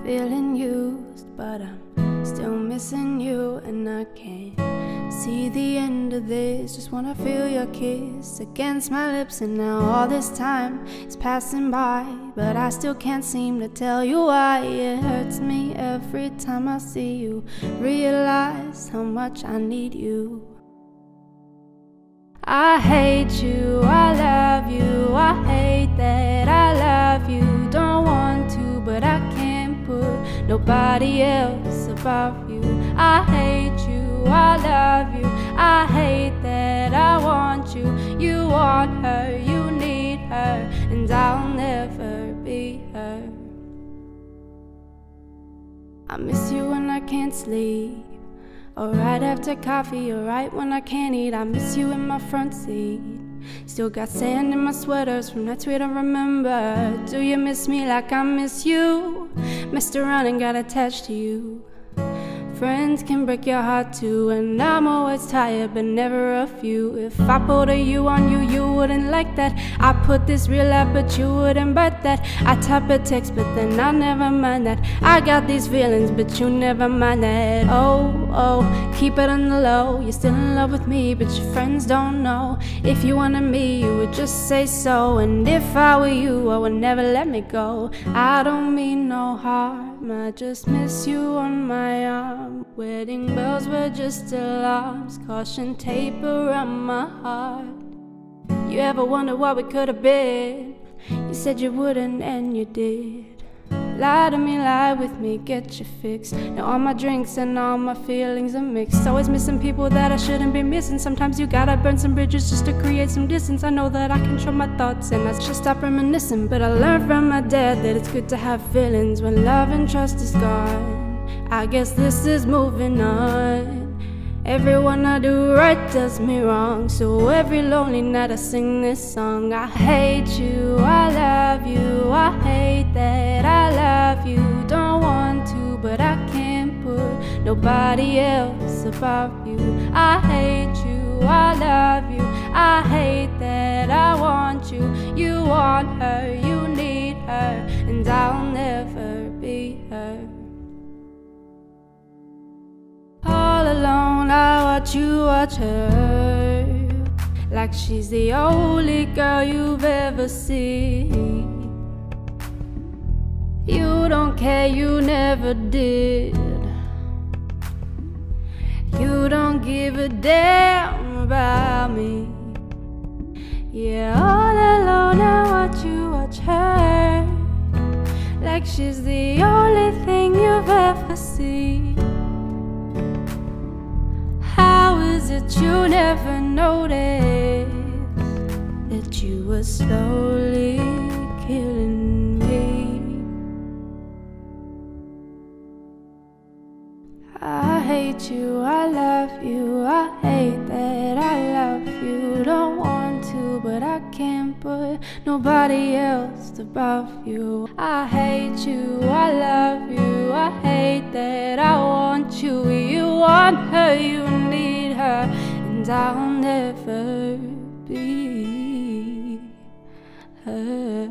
feeling used, but I'm still missing you, and I can't see the end of this. Just wanna feel your kiss against my lips, and now all this time is passing by, but I still can't seem to tell you why. It hurts me every time I see you, realize how much I need you. I hate you, I love you, I hate that I love you. Don't want to, but I can't put nobody else above you. I hate you, I love you, I hate that I want you. You want her, you need her, and I'll never be her. I miss you when I can't sleep, or right after coffee, or right when I can't eat. I miss you in my front seat. Still got sand in my sweaters from nights we don't remember. Do you miss me like I miss you? Messed around and got attached to you. Friends can break your heart too, and I'm always tired but never a few. If I put a you on you, you wouldn't like that. I put this real out but you wouldn't bite that. I type a text but then I never mind that. I got these feelings but you never mind that. Oh, keep it on the low. You're still in love with me but your friends don't know. If you wanted me you would just say so, and if I were you I would never let me go. I don't mean no harm, I just miss you on my arm. Wedding bells were just alarms, caution tape around my heart. You ever wonder what we could have been? You said you wouldn't and you did. Lie to me, lie with me, get your fix. Now all my drinks and all my feelings are mixed. Always missing people that I shouldn't be missing. Sometimes you gotta burn some bridges just to create some distance. I know that I control my thoughts and I should stop reminiscing, but I learned from my dad that it's good to have feelings when love and trust is gone. I guess this is moving on. Everyone I do right does me wrong, so every lonely night I sing this song. I hate you, I love you, I hate that I love you. Don't want to, but I can't put nobody else above you. I hate you, I love you, I hate that I want you. You want her, you need her, and I'll never be her. All alone I watch you watch her, like she's the only girl you've ever seen. You don't care, you never did. You don't give a damn about me. Yeah, all alone I watch you watch her, like she's the only thing you've ever seen. How is it you never noticed that you were slowly killing me? I hate you, I love you, I hate that I love you. Don't want to, but I can't put nobody else above you. I hate you, I love you, I hate that I want you. You want her, you need her, and I'll never be her.